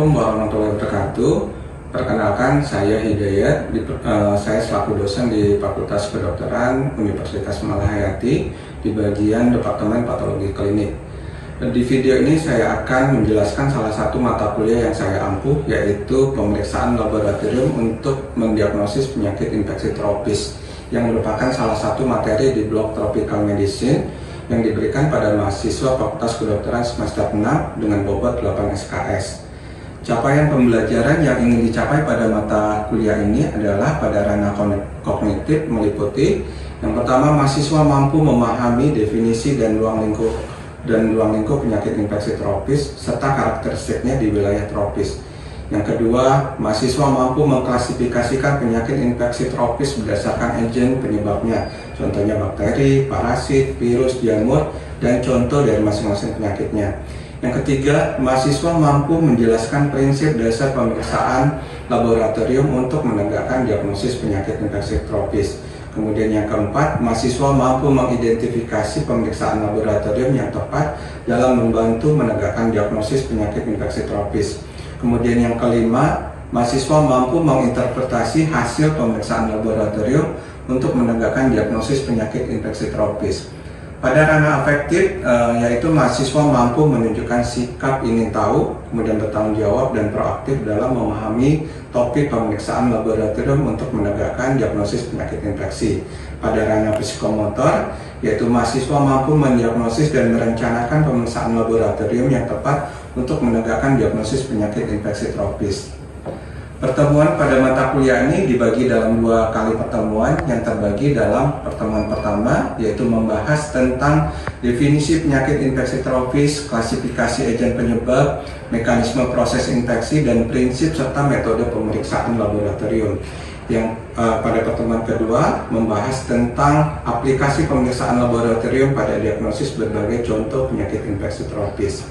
Assalamualaikum warahmatullahi wabarakatuh. Perkenalkan, saya Hidayat. Saya selaku dosen di Fakultas Kedokteran Universitas Malahayati di bagian Departemen Patologi Klinik. Di video ini saya akan menjelaskan salah satu mata kuliah yang saya ampuh, yaitu pemeriksaan laboratorium untuk mendiagnosis penyakit infeksi tropis, yang merupakan salah satu materi di blok Tropical Medicine yang diberikan pada mahasiswa Fakultas Kedokteran semester 6 dengan bobot 8 SKS. Capaian pembelajaran yang ingin dicapai pada mata kuliah ini adalah pada ranah kognitif, meliputi yang pertama, mahasiswa mampu memahami definisi dan ruang lingkup penyakit infeksi tropis serta karakteristiknya di wilayah tropis. Yang kedua, mahasiswa mampu mengklasifikasikan penyakit infeksi tropis berdasarkan agen penyebabnya, contohnya bakteri, parasit, virus, jamur, dan contoh dari masing-masing penyakitnya. Yang ketiga, mahasiswa mampu menjelaskan prinsip dasar pemeriksaan laboratorium untuk menegakkan diagnosis penyakit infeksi tropis. Kemudian yang keempat, mahasiswa mampu mengidentifikasi pemeriksaan laboratorium yang tepat dalam membantu menegakkan diagnosis penyakit infeksi tropis. Kemudian yang kelima, mahasiswa mampu menginterpretasi hasil pemeriksaan laboratorium untuk menegakkan diagnosis penyakit infeksi tropis. Pada ranah afektif, yaitu mahasiswa mampu menunjukkan sikap ingin tahu, kemudian bertanggung jawab dan proaktif dalam memahami topik pemeriksaan laboratorium untuk menegakkan diagnosis penyakit infeksi. Pada ranah psikomotor, yaitu mahasiswa mampu mendiagnosis dan merencanakan pemeriksaan laboratorium yang tepat untuk menegakkan diagnosis penyakit infeksi tropis. Pertemuan pada mata kuliah ini dibagi dalam 2 kali pertemuan yang terbagi dalam pertemuan pertama, yaitu membahas tentang definisi penyakit infeksi tropis, klasifikasi agen penyebab, mekanisme proses infeksi, dan prinsip serta metode pemeriksaan laboratorium. Yang pada pertemuan kedua membahas tentang aplikasi pemeriksaan laboratorium pada diagnosis berbagai contoh penyakit infeksi tropis.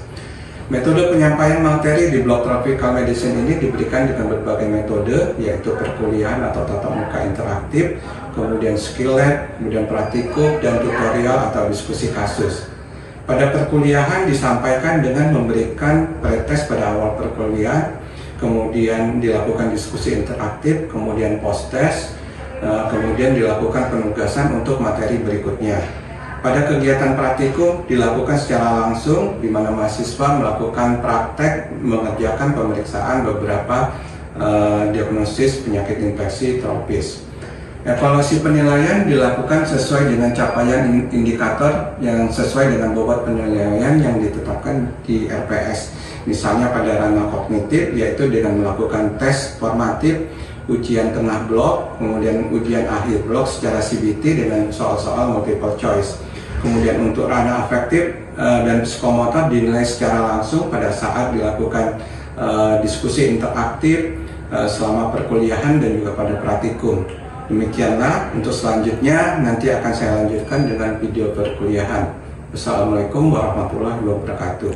Metode penyampaian materi di blok Tropical Medicine ini diberikan dengan berbagai metode, yaitu perkuliahan atau tatap muka interaktif, kemudian skill lab, kemudian praktikum, dan tutorial atau diskusi kasus. Pada perkuliahan disampaikan dengan memberikan pretest pada awal perkuliahan, kemudian dilakukan diskusi interaktif, kemudian post-test, kemudian dilakukan penugasan untuk materi berikutnya. Pada kegiatan praktikum dilakukan secara langsung, di mana mahasiswa melakukan praktek mengerjakan pemeriksaan beberapa diagnosis penyakit infeksi tropis. Evaluasi penilaian dilakukan sesuai dengan capaian indikator yang sesuai dengan bobot penilaian yang ditetapkan di RPS. Misalnya pada ranah kognitif, yaitu dengan melakukan tes formatif, ujian tengah blok, kemudian ujian akhir blok secara CBT dengan soal-soal multiple choice. Kemudian untuk ranah afektif dan psikomotor dinilai secara langsung pada saat dilakukan diskusi interaktif selama perkuliahan dan juga pada praktikum. Demikianlah, untuk selanjutnya nanti akan saya lanjutkan dengan video perkuliahan. Wassalamualaikum warahmatullahi wabarakatuh.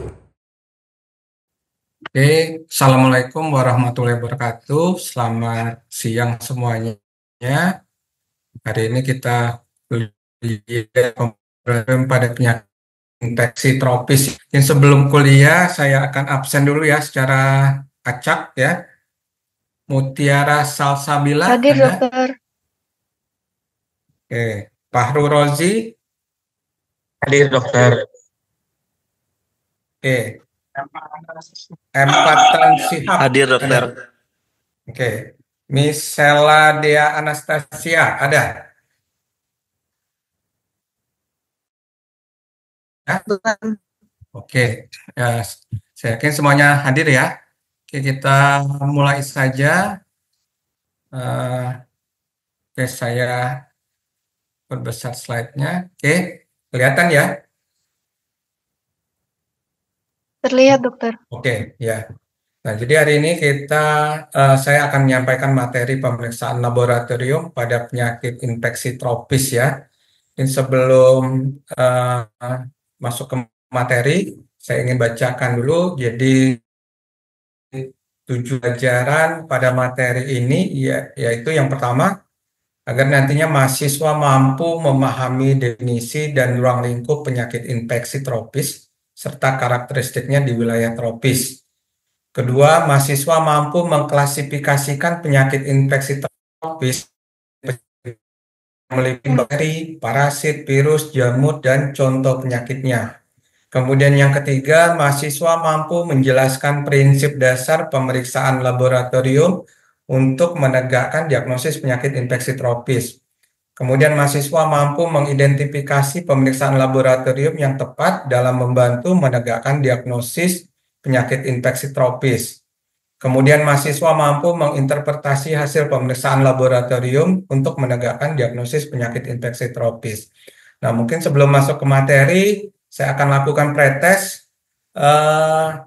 Oke, Assalamualaikum warahmatullahi wabarakatuh. Selamat siang semuanya. Hari ini kita kuliah pada penyakit infeksi tropis. Yang sebelum kuliah saya akan absen dulu ya secara acak ya. Mutiara Salsabila hadir, ada? dokter. Oke, Fahru Rozi hadir, dokter. Oke, Empatan Sihab Hadir, dokter. ada? Oke, Misela Dea Anastasia ada? Oke, ya, saya yakin semuanya hadir ya. Oke, kita mulai saja. Oke, saya perbesar slide-nya. Oke, kelihatan ya? Terlihat, dokter. Oke, ya. Nah, jadi hari ini saya akan menyampaikan materi pemeriksaan laboratorium pada penyakit infeksi tropis ya. Dan sebelum masuk ke materi, saya ingin bacakan dulu. Jadi 7 pelajaran pada materi ini yaitu yang pertama, agar nantinya mahasiswa mampu memahami definisi dan ruang lingkup penyakit infeksi tropis serta karakteristiknya di wilayah tropis. Kedua, mahasiswa mampu mengklasifikasikan penyakit infeksi tropis meliputi bakteri, parasit, virus, jamur, dan contoh penyakitnya. Kemudian yang ketiga, mahasiswa mampu menjelaskan prinsip dasar pemeriksaan laboratorium untuk menegakkan diagnosis penyakit infeksi tropis. Kemudian mahasiswa mampu mengidentifikasi pemeriksaan laboratorium yang tepat dalam membantu menegakkan diagnosis penyakit infeksi tropis. Kemudian mahasiswa mampu menginterpretasi hasil pemeriksaan laboratorium untuk menegakkan diagnosis penyakit infeksi tropis. Nah, mungkin sebelum masuk ke materi, saya akan lakukan pretest.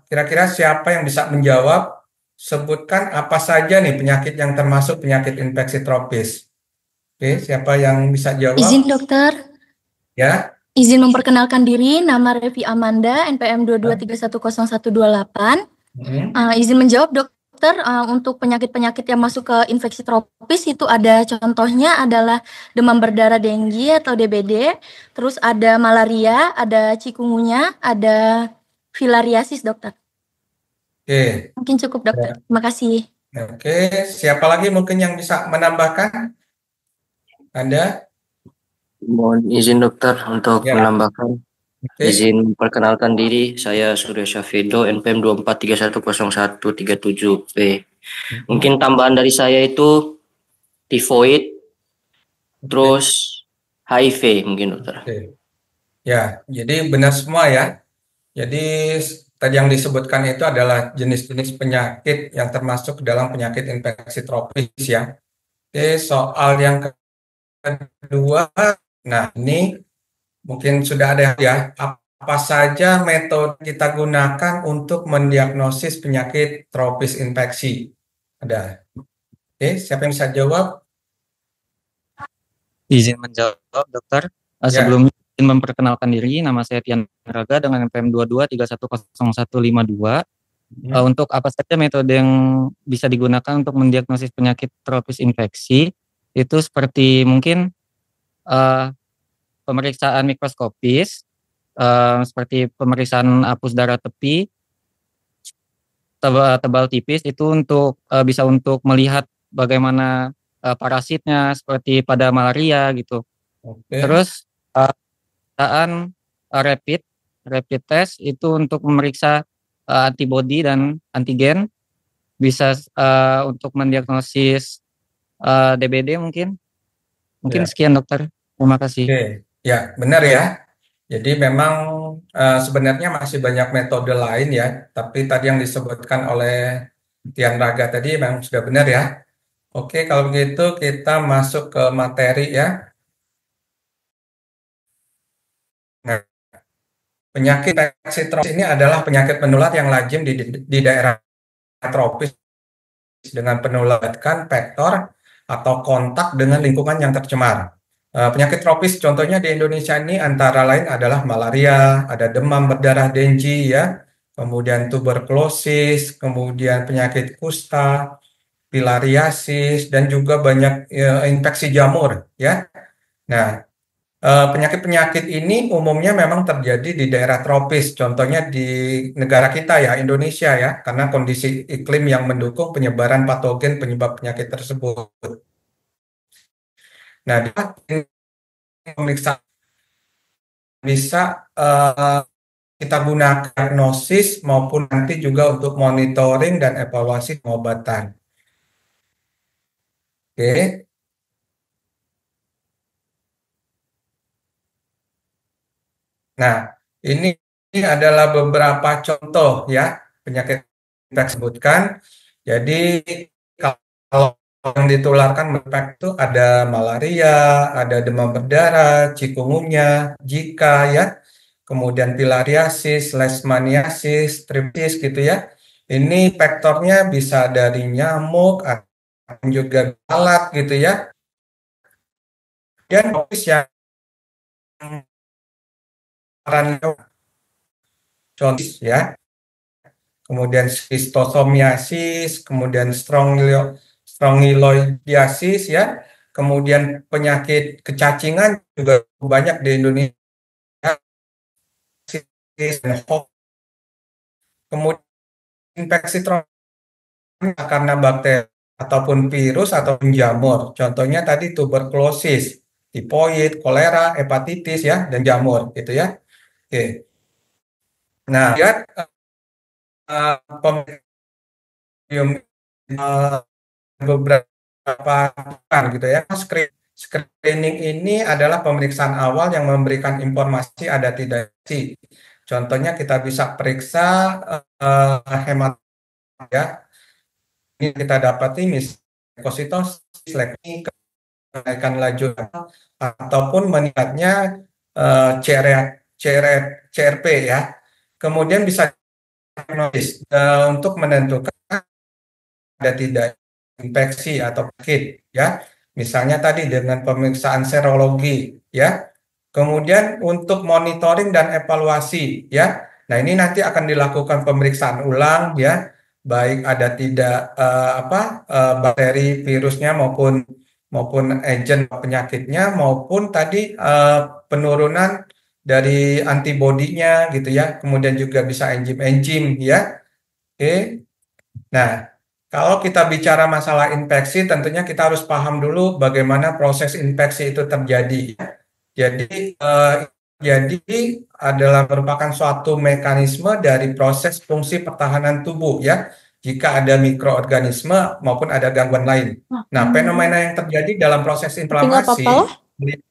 Kira-kira siapa yang bisa menjawab? Sebutkan apa saja nih penyakit yang termasuk penyakit infeksi tropis. Oke, siapa yang bisa Izin jawab? dokter, Ya. izin memperkenalkan diri, nama Revi Amanda, NPM 2231018. Izin menjawab dokter, untuk penyakit-penyakit yang masuk ke infeksi tropis itu ada contohnya adalah demam berdarah dengue atau DBD, terus ada malaria, ada chikungunya, ada filariasis dokter. Oke. Mungkin cukup dokter. Terima kasih. Oke, siapa lagi mungkin yang bisa menambahkan? Anda? Mohon izin dokter untuk Ya. menambahkan. Oke. Izin perkenalkan diri, saya Surya Syafido, NPM 24310137B. Mungkin tambahan dari saya itu tifoid, terus HIV mungkin dokter. Oke. Ya, jadi benar semua ya. Jadi tadi yang disebutkan itu adalah jenis-jenis penyakit yang termasuk dalam penyakit infeksi tropis ya. Oke, soal yang kedua, nah ini mungkin sudah ada ya. Apa saja metode kita gunakan untuk mendiagnosis penyakit tropis infeksi? Ada. Oke, siapa yang bisa jawab? Izin menjawab, dokter. Ya. Sebelumnya izin memperkenalkan diri, nama saya Tian Raga dengan NPM 22310152. Untuk apa saja metode yang bisa digunakan untuk mendiagnosis penyakit tropis infeksi, itu seperti mungkin pemeriksaan mikroskopis, seperti pemeriksaan apus darah tepi, tebal tipis, itu untuk bisa untuk melihat bagaimana parasitnya seperti pada malaria gitu. Oke. Terus pemeriksaan rapid test itu untuk memeriksa antibodi dan antigen, bisa untuk mendiagnosis DBD mungkin. Ya. Sekian dokter. Terima kasih. Oke, ya benar ya. Jadi memang sebenarnya masih banyak metode lain ya, tapi tadi yang disebutkan oleh Tian Raga tadi memang sudah benar ya. Oke, kalau begitu kita masuk ke materi ya. Nah, penyakit infeksi tropis ini adalah penyakit menular yang lazim di daerah tropis dengan penularan vektor atau kontak dengan lingkungan yang tercemar. Penyakit tropis contohnya di Indonesia ini antara lain adalah malaria, ada demam berdarah dengue ya, kemudian tuberkulosis, kemudian penyakit kusta, filariasis, dan juga banyak infeksi jamur ya. Nah, penyakit-penyakit ini umumnya memang terjadi di daerah tropis, contohnya di negara kita ya, Indonesia ya, karena kondisi iklim yang mendukung penyebaran patogen penyebab penyakit tersebut. Nah, pemeriksaan bisa kita gunakan diagnosis maupun nanti juga untuk monitoring dan evaluasi pengobatan. Oke. Nah, ini adalah beberapa contoh ya penyakit yang kita sebutkan. Jadi kalau yang ditularkan itu ada malaria, ada demam berdarah, chikungunya, Zika ya, kemudian filariasis, leishmaniasis, streptococcus gitu ya. Ini vektornya bisa dari nyamuk atau juga alat gitu ya. Dan yang contoh ya, kemudian schistosomiasis, kemudian strongyloidiasis ya, kemudian penyakit kecacingan juga banyak di Indonesia. Kemudian infeksi tropis karena bakteri ataupun virus ataupun jamur. Contohnya tadi tuberkulosis, tifoid, kolera, hepatitis ya, dan jamur gitu ya. Oke. Nah, lihat beberapa bukan gitu ya. Screening ini adalah pemeriksaan awal yang memberikan informasi ada tidak sih. Contohnya kita bisa periksa hemat ya. Ini kita dapati misalnya ekositosis, kenaikan laju ataupun meningkatnya CRP ya. Kemudian bisa diagnosis untuk menentukan ada tidak infeksi atau penyakit ya. Misalnya tadi dengan pemeriksaan serologi ya. Kemudian untuk monitoring dan evaluasi ya. Nah, ini nanti akan dilakukan pemeriksaan ulang ya, baik ada tidak bakteri virusnya maupun agen penyakitnya maupun tadi penurunan dari antibodinya gitu ya. Kemudian juga bisa enzim-enzim ya. Oke. Nah, kalau kita bicara masalah infeksi, tentunya kita harus paham dulu bagaimana proses infeksi itu terjadi. Jadi adalah merupakan suatu mekanisme dari proses fungsi pertahanan tubuh ya. Jika ada mikroorganisme maupun ada gangguan lain. Nah, fenomena yang terjadi dalam proses inflamasi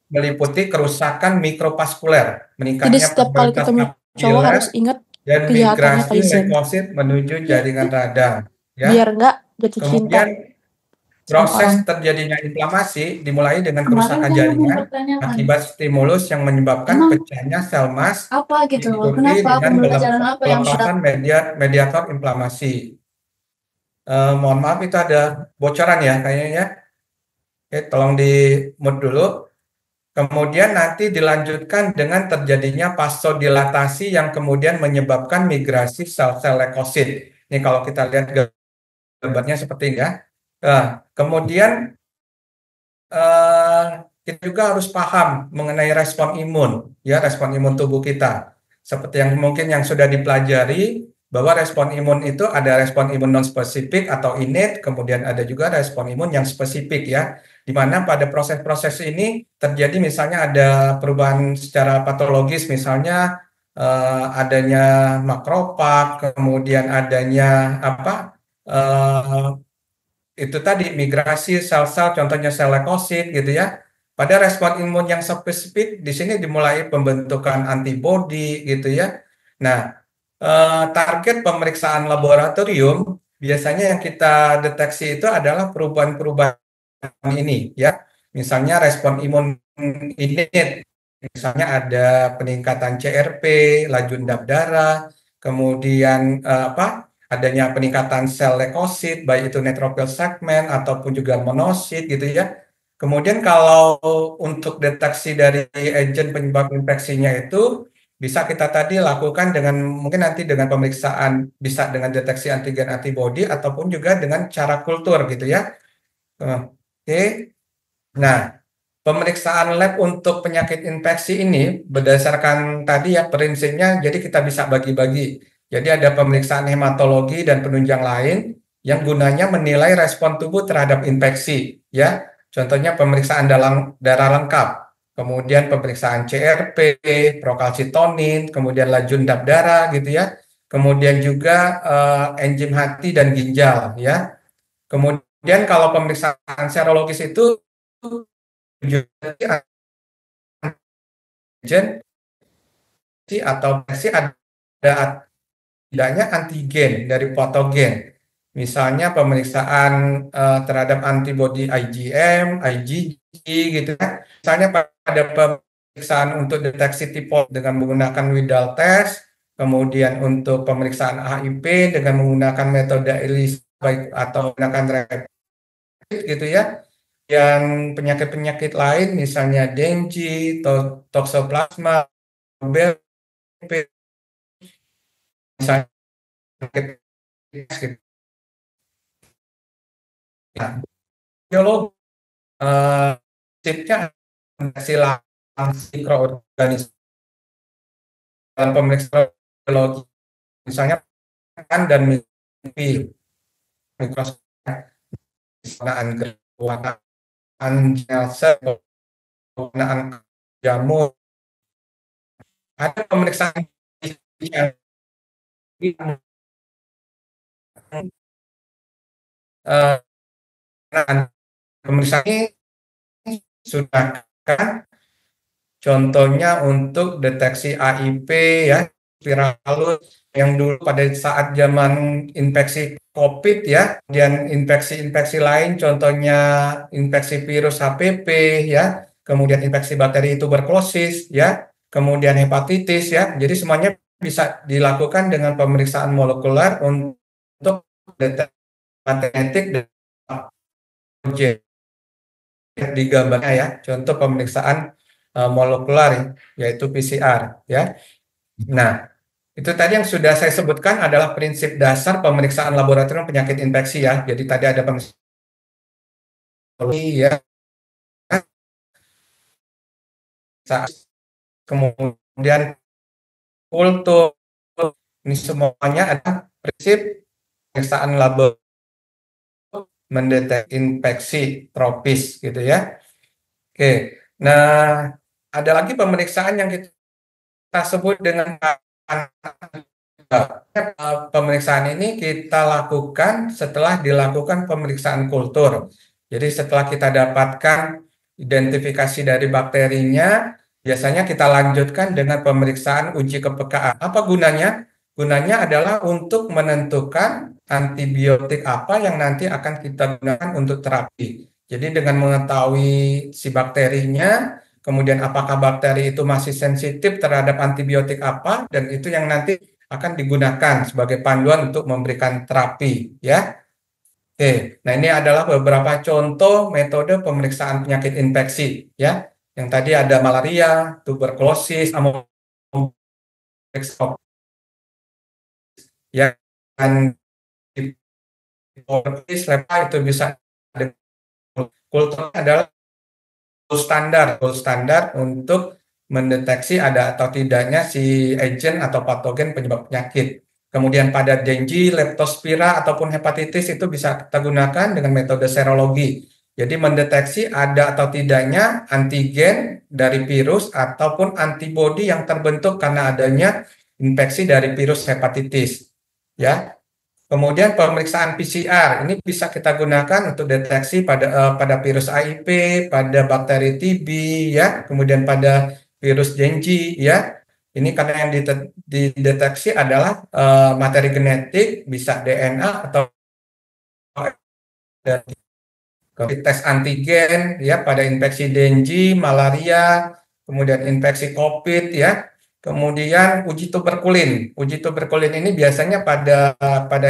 meliputi kerusakan mikrovaskuler, meningkatnya prioritas cowok harus ingat dan migrasi leukosit menuju jaringan radang. Ya. Biar enggak jatuh cinta. Kemudian proses terjadinya inflamasi dimulai dengan kerusakan jaringan akibat stimulus yang menyebabkan pecahnya sel mas apa gitu loh, diikuti kenapa dengan pelepasan mediator inflamasi. Mohon maaf itu ada bocoran ya kayaknya ya. Oke, tolong di mute dulu. Kemudian nanti dilanjutkan dengan terjadinya vasodilatasi yang kemudian menyebabkan migrasi sel-sel leukosit. Ini kalau kita lihat gambarnya seperti ini ya. Kemudian kita juga harus paham mengenai respon imun, ya respon imun tubuh kita. Seperti yang mungkin yang sudah dipelajari bahwa respon imun itu ada respon imun non spesifik atau innate, kemudian ada juga respon imun yang spesifik ya. Di mana pada proses-proses ini terjadi misalnya ada perubahan secara patologis, misalnya adanya makrofag, kemudian adanya itu tadi migrasi sel-sel, contohnya sel leukosit gitu ya. Pada respon imun yang spesifik di sini dimulai pembentukan antibodi gitu ya. Nah, target pemeriksaan laboratorium biasanya yang kita deteksi itu adalah perubahan-perubahan ini ya. Misalnya respon imun innate, misalnya ada peningkatan CRP, laju endap darah, kemudian adanya peningkatan sel leukosit, baik itu neutrophil segment ataupun juga monosit gitu ya. Kemudian kalau untuk deteksi dari agen penyebab infeksinya itu bisa kita tadi lakukan dengan mungkin nanti dengan pemeriksaan bisa dengan deteksi antigen antibody ataupun juga dengan cara kultur gitu ya. Oke. Nah, pemeriksaan lab untuk penyakit infeksi ini berdasarkan tadi ya prinsipnya, jadi kita bisa bagi-bagi. Jadi ada pemeriksaan hematologi dan penunjang lain yang gunanya menilai respon tubuh terhadap infeksi, ya. Contohnya pemeriksaan darah lengkap, kemudian pemeriksaan CRP, prokalsitonin, kemudian laju endap darah, gitu ya. Kemudian juga enzim hati dan ginjal, ya. Kemudian kalau pemeriksaan serologis itu atau ada tidaknya antigen dari patogen. Misalnya pemeriksaan terhadap antibodi IgM, IgG gitu ya. Misalnya pada pemeriksaan untuk deteksi tipe dengan menggunakan Widal test, kemudian untuk pemeriksaan HIV dengan menggunakan metode ELISA atau menggunakan rapid gitu ya. Yang penyakit-penyakit lain misalnya dengue, toxoplasma, BLP, misalnya penyakit gitu. Nah, biologi tipsnya hasil mikroorganisme dalam pemeriksaan biologi misalnya kan dan penggunaan Nielsen, penggunaan jamur, ada pemeriksaan pemeriksaan ini sudah kan contohnya untuk deteksi AIP ya, viral yang dulu pada saat zaman infeksi COVID ya, kemudian infeksi-infeksi lain contohnya infeksi virus HPV ya, kemudian infeksi bakteri tuberkulosis ya, kemudian hepatitis ya. Jadi semuanya bisa dilakukan dengan pemeriksaan molekuler untuk deteksi genetik dan digambarnya ya, contoh pemeriksaan molekuler yaitu PCR ya. Nah, itu tadi yang sudah saya sebutkan adalah prinsip dasar pemeriksaan laboratorium penyakit infeksi ya. Jadi tadi ada pemeriksaan ya, kemudian kultur, ini semuanya adalah prinsip pemeriksaan laboratorium mendeteksi infeksi tropis gitu ya. Oke, nah ada lagi pemeriksaan yang kita sebut dengan pemeriksaan ini kita lakukan setelah dilakukan pemeriksaan kultur. Jadi setelah kita dapatkan identifikasi dari bakterinya, biasanya kita lanjutkan dengan pemeriksaan uji kepekaan. Apa gunanya? Gunanya adalah untuk menentukan antibiotik apa yang nanti akan kita gunakan untuk terapi. Jadi dengan mengetahui si bakterinya, kemudian apakah bakteri itu masih sensitif terhadap antibiotik apa, dan itu yang nanti akan digunakan sebagai panduan untuk memberikan terapi ya. Oke, nah ini adalah beberapa contoh metode pemeriksaan penyakit infeksi ya. Yang tadi ada malaria, tuberkulosis, ya, dan itu bisa kultur adalah gold standar untuk mendeteksi ada atau tidaknya si agent atau patogen penyebab penyakit. Kemudian pada dengue, leptospira ataupun hepatitis itu bisa kita gunakan dengan metode serologi. Jadi mendeteksi ada atau tidaknya antigen dari virus ataupun antibodi yang terbentuk karena adanya infeksi dari virus hepatitis. Ya. Kemudian pemeriksaan PCR ini bisa kita gunakan untuk deteksi pada virus AIP, pada bakteri TB ya, kemudian pada virus dengue ya. Ini karena yang dideteksi adalah materi genetik, bisa DNA atau tes antigen ya pada infeksi dengue, malaria, kemudian infeksi COVID ya. Kemudian uji tuberkulin. Uji tuberkulin ini biasanya pada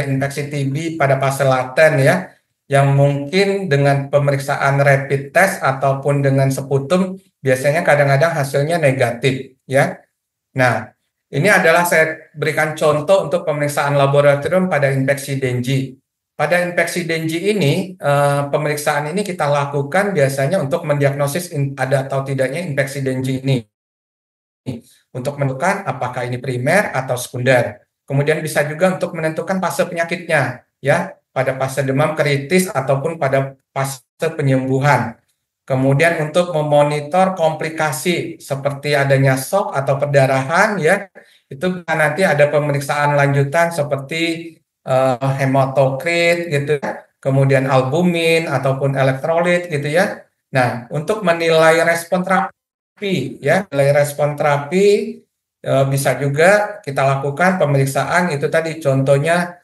infeksi TB pada fase laten ya, yang mungkin dengan pemeriksaan rapid test ataupun dengan seputum biasanya kadang-kadang hasilnya negatif ya. Nah, ini adalah saya berikan contoh untuk pemeriksaan laboratorium pada infeksi dengue. Pada infeksi dengue ini, pemeriksaan ini kita lakukan biasanya untuk mendiagnosis ada atau tidaknya infeksi dengue ini. Untuk menentukan apakah ini primer atau sekunder. Kemudian bisa juga untuk menentukan fase penyakitnya, ya, pada fase demam kritis ataupun pada fase penyembuhan. Kemudian untuk memonitor komplikasi seperti adanya shock atau perdarahan, ya, itu nanti ada pemeriksaan lanjutan seperti hematokrit, gitu, kemudian albumin ataupun elektrolit, gitu ya. Nah, untuk menilai respon terapi, ya, nilai respon terapi bisa juga kita lakukan pemeriksaan itu tadi contohnya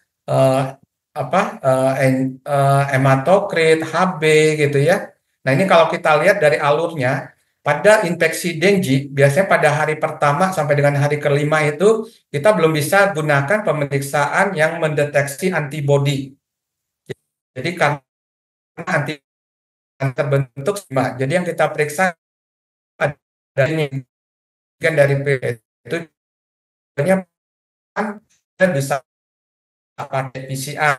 hematokrit, HB gitu ya. Nah, ini kalau kita lihat dari alurnya pada infeksi dengue biasanya pada hari pertama sampai dengan hari kelima itu kita belum bisa gunakan pemeriksaan yang mendeteksi antibodi. Jadi karena antibodi terbentuk, jadi yang kita periksa dari itu kita bisa pakai PCR.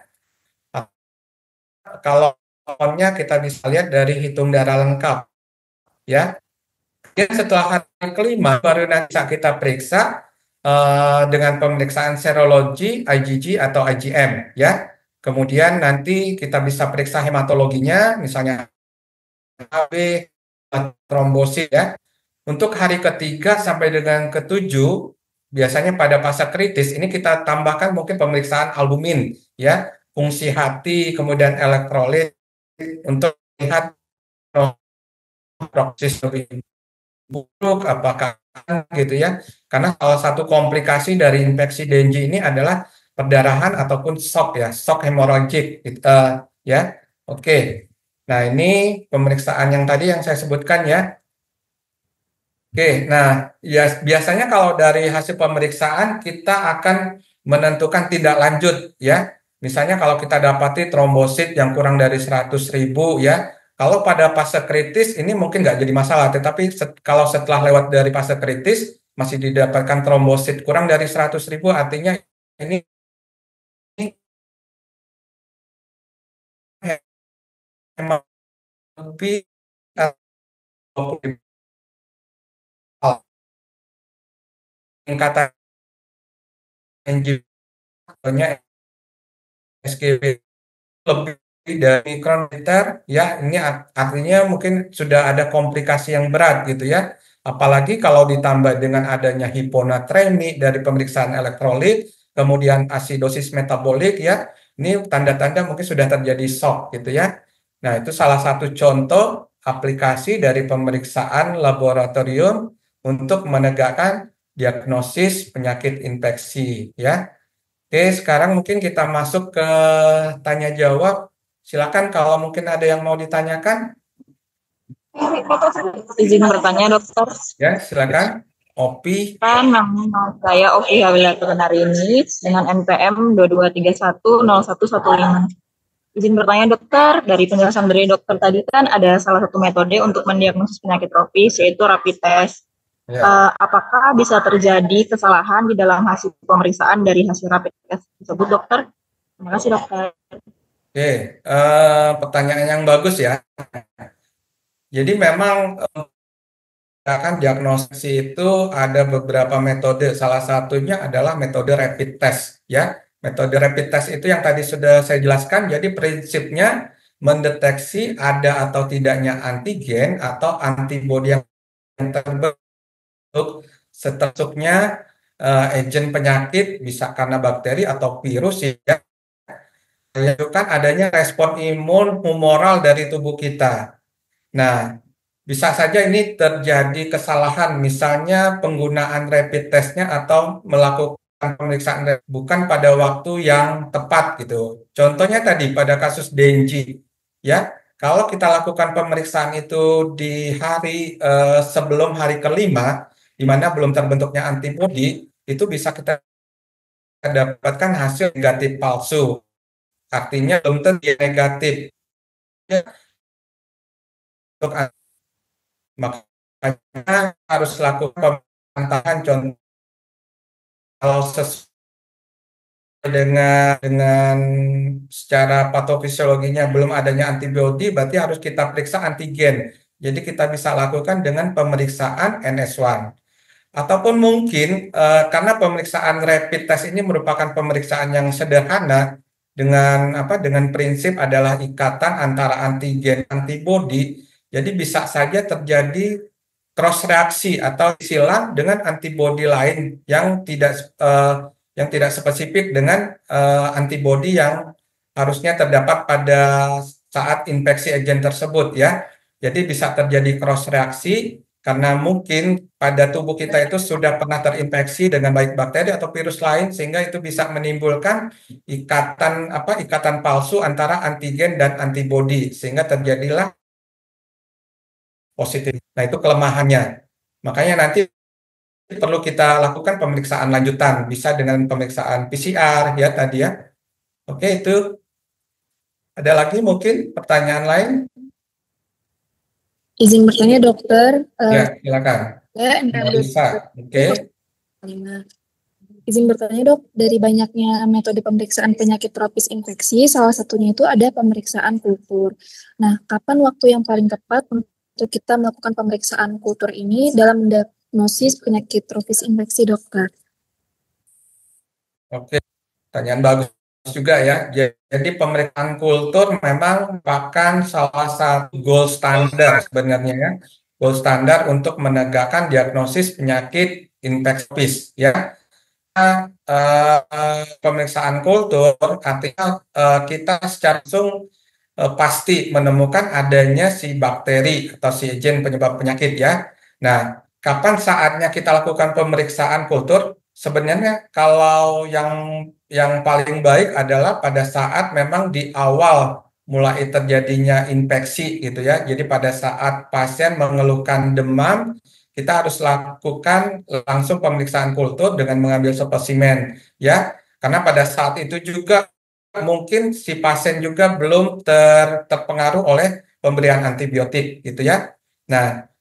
Kalau kita bisa lihat dari hitung darah lengkap, ya. Setelah hari kelima baru nanti kita periksa dengan pemeriksaan serologi, IgG atau IgM ya. Kemudian nanti kita bisa periksa hematologinya, misalnya AB, trombosit ya. Untuk hari ketiga sampai dengan ketujuh, biasanya pada fase kritis ini kita tambahkan mungkin pemeriksaan albumin ya, fungsi hati, kemudian elektrolit untuk melihat prognosis lebih buruk apakah gitu ya. Karena salah satu komplikasi dari infeksi Dengue ini adalah perdarahan ataupun shock ya, shock hemorrhagic gitu, ya. Oke. Nah, ini pemeriksaan yang tadi yang saya sebutkan ya. Oke, nah ya biasanya kalau dari hasil pemeriksaan kita akan menentukan tindak lanjut ya. Misalnya kalau kita dapati trombosit yang kurang dari 100.000 ya, kalau pada fase kritis ini mungkin nggak jadi masalah, tetapi kalau setelah lewat dari fase kritis masih didapatkan trombosit kurang dari 100.000 artinya ini lebih tingkatan NG-nya SGB lebih dari mikrometer ya, ini artinya mungkin sudah ada komplikasi yang berat gitu ya, apalagi kalau ditambah dengan adanya hiponatremi dari pemeriksaan elektrolit, kemudian asidosis metabolik ya, ini tanda-tanda mungkin sudah terjadi shock gitu ya. Nah, itu salah satu contoh aplikasi dari pemeriksaan laboratorium untuk menegakkan diagnosis penyakit infeksi ya. Oke, sekarang mungkin kita masuk ke tanya jawab. Silakan kalau mungkin ada yang mau ditanyakan. Izin bertanya dokter. Ya, silakan. Opi. Nama saya Opi Hawila hari ini dengan NPM 22310115. Izin bertanya dokter, dari penjelasan dari dokter tadi kan ada salah satu metode untuk mendiagnosis penyakit tropis yaitu rapid test. Ya. Apakah bisa terjadi kesalahan di dalam hasil pemeriksaan dari hasil rapid test tersebut, dokter? Terima kasih, dokter. Oke, pertanyaan yang bagus ya. Jadi memang kan diagnosis itu ada beberapa metode. Salah satunya adalah metode rapid test, ya. Metode rapid test itu yang tadi sudah saya jelaskan. Jadi prinsipnya mendeteksi ada atau tidaknya antigen atau antibodi yang terbentuk seterusnya agen penyakit bisa karena bakteri atau virus ya, menunjukkan adanya respon imun humoral dari tubuh kita. Nah, bisa saja ini terjadi kesalahan, misalnya penggunaan rapid testnya atau melakukan pemeriksaan bukan pada waktu yang tepat gitu. Contohnya tadi pada kasus Dengue ya. Kalau kita lakukan pemeriksaan itu di hari sebelum hari kelima, di mana belum terbentuknya antibodi, itu bisa kita dapatkan hasil negatif palsu. Artinya belum tentu dia negatif. Makanya harus lakukan pemantauan contoh kalau sesuai dengan secara patofisiologinya belum adanya antibodi, berarti harus kita periksa antigen. Jadi kita bisa lakukan dengan pemeriksaan NS1. Ataupun mungkin karena pemeriksaan rapid test ini merupakan pemeriksaan yang sederhana dengan prinsip adalah ikatan antara antigen antibodi, jadi bisa saja terjadi cross reaksi atau silang dengan antibodi lain yang tidak spesifik dengan antibodi yang harusnya terdapat pada saat infeksi agen tersebut ya. Jadi bisa terjadi cross reaksi karena mungkin pada tubuh kita itu sudah pernah terinfeksi dengan baik bakteri atau virus lain, sehingga itu bisa menimbulkan ikatan palsu antara antigen dan antibodi sehingga terjadilah positif. Nah, itu kelemahannya. Makanya nanti perlu kita lakukan pemeriksaan lanjutan, bisa dengan pemeriksaan PCR ya tadi ya. Oke, itu. Ada lagi mungkin pertanyaan lain? Izin bertanya dokter. Ya, silakan. Bisa. Oke. Izin bertanya dok, dari banyaknya metode pemeriksaan penyakit tropis infeksi, salah satunya itu ada pemeriksaan kultur. Nah, kapan waktu yang paling tepat untuk kita melakukan pemeriksaan kultur ini dalam mendiagnosis penyakit tropis infeksi, dokter? Oke, pertanyaan bagus juga ya. Jadi pemeriksaan kultur memang merupakan salah satu gold standar sebenarnya ya. Gold standar untuk menegakkan diagnosis penyakit infeksis ya. Pemeriksaan kultur artinya kita secara langsung pasti menemukan adanya si bakteri atau si gen penyebab penyakit ya. Nah, kapan saatnya kita lakukan pemeriksaan kultur? Sebenarnya kalau yang paling baik adalah pada saat memang di awal mulai terjadinya infeksi gitu ya. Jadi pada saat pasien mengeluhkan demam, kita harus lakukan langsung pemeriksaan kultur dengan mengambil spesimen ya. Karena pada saat itu juga mungkin si pasien juga belum terpengaruh oleh pemberian antibiotik gitu ya. Nah,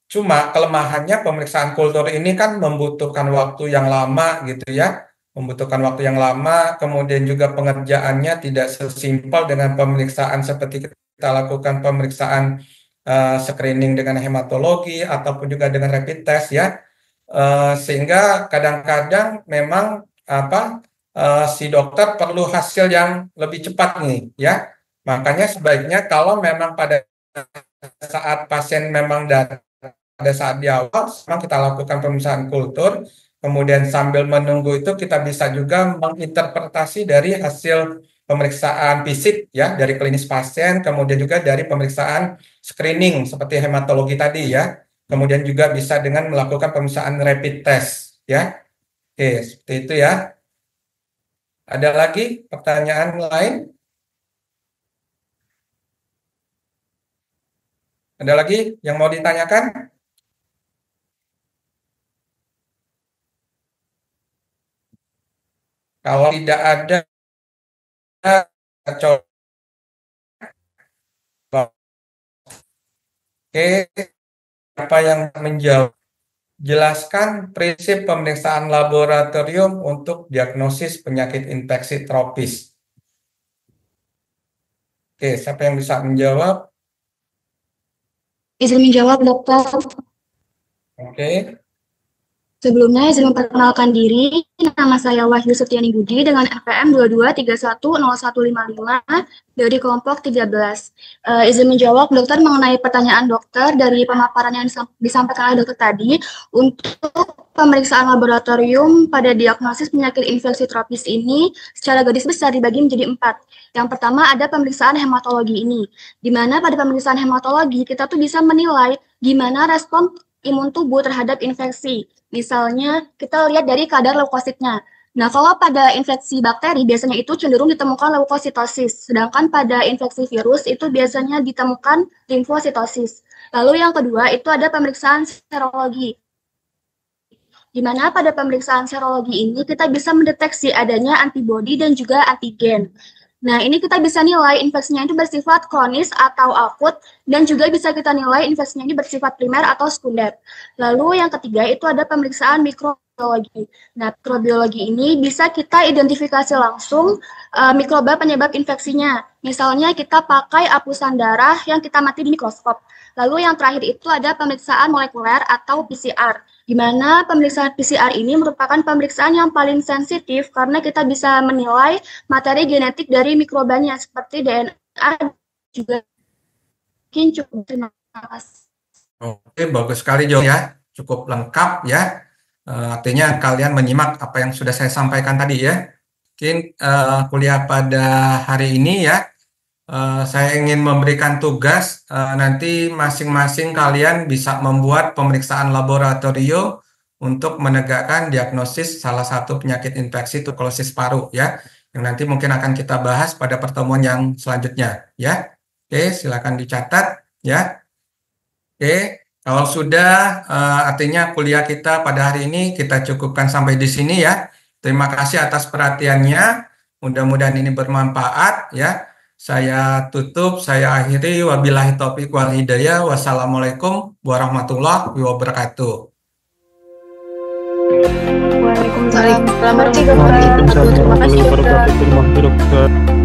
cuma kelemahannya pemeriksaan kultur ini kan membutuhkan waktu yang lama gitu ya. Membutuhkan waktu yang lama, kemudian juga pengerjaannya tidak sesimpel dengan pemeriksaan seperti kita lakukan pemeriksaan screening dengan hematologi ataupun juga dengan rapid test ya. Sehingga kadang-kadang memang si dokter perlu hasil yang lebih cepat nih ya. Makanya sebaiknya kalau memang pada saat pasien memang pada saat di awal memang kita lakukan pemeriksaan kultur, kemudian sambil menunggu itu kita bisa juga menginterpretasi dari hasil pemeriksaan fisik ya dari klinis pasien, kemudian juga dari pemeriksaan screening seperti hematologi tadi ya. Kemudian juga bisa dengan melakukan pemeriksaan rapid test ya. Oke, seperti itu ya. Ada lagi pertanyaan lain? Ada lagi yang mau ditanyakan? Kalau tidak ada, oke, apa yang menjawab? Jelaskan prinsip pemeriksaan laboratorium untuk diagnosis penyakit infeksi tropis. Oke, siapa yang bisa menjawab? Izin menjawab, dokter. Oke. Sebelumnya izin memperkenalkan diri, nama saya Wahyu Setiani Budi dengan NPM 22310155 dari kelompok 13. Izin menjawab dokter mengenai pertanyaan dokter dari pemaparan yang disampaikan oleh dokter tadi. Untuk pemeriksaan laboratorium pada diagnosis penyakit infeksi tropis ini secara garis besar dibagi menjadi 4. Yang pertama ada pemeriksaan hematologi ini, di mana pada pemeriksaan hematologi kita tuh bisa menilai gimana respon imun tubuh terhadap infeksi. Misalnya, kita lihat dari kadar leukositnya. Nah, kalau pada infeksi bakteri, biasanya itu cenderung ditemukan leukositosis. Sedangkan pada infeksi virus, itu biasanya ditemukan limfositosis. Lalu yang kedua, itu ada pemeriksaan serologi. Di mana pada pemeriksaan serologi ini, kita bisa mendeteksi adanya antibodi dan juga antigen. Nah, ini kita bisa nilai infeksinya itu bersifat kronis atau akut, dan juga bisa kita nilai infeksinya ini bersifat primer atau sekunder. Lalu yang ketiga itu ada pemeriksaan mikrobiologi. Nah, mikrobiologi ini bisa kita identifikasi langsung mikroba penyebab infeksinya. Misalnya kita pakai apusan darah yang kita amati di mikroskop. Lalu yang terakhir itu ada pemeriksaan molekuler atau PCR. Di mana pemeriksaan PCR ini merupakan pemeriksaan yang paling sensitif karena kita bisa menilai materi genetik dari mikrobanya seperti DNA juga. Mungkin cukup, terima kasih. Oke, bagus sekali Jo ya, cukup lengkap ya. Artinya kalian menyimak apa yang sudah saya sampaikan tadi ya. Mungkin kuliah pada hari ini ya, saya ingin memberikan tugas nanti masing-masing kalian bisa membuat pemeriksaan laboratorium untuk menegakkan diagnosis salah satu penyakit infeksi tuberkulosis paru ya, yang nanti mungkin akan kita bahas pada pertemuan yang selanjutnya ya. Oke, silakan dicatat ya. Oke, kalau sudah artinya kuliah kita pada hari ini kita cukupkan sampai di sini ya. Terima kasih atas perhatiannya. Mudah-mudahan ini bermanfaat ya. Saya tutup, saya akhiri. Wabillahi taufiq wal hidayah. Wassalamualaikum warahmatullahi wabarakatuh. Waalaikumsalam. Terima kasih, dokter. Waalaikumsalam warahmatullahi wabarakatuh. Terima kasih, dokter.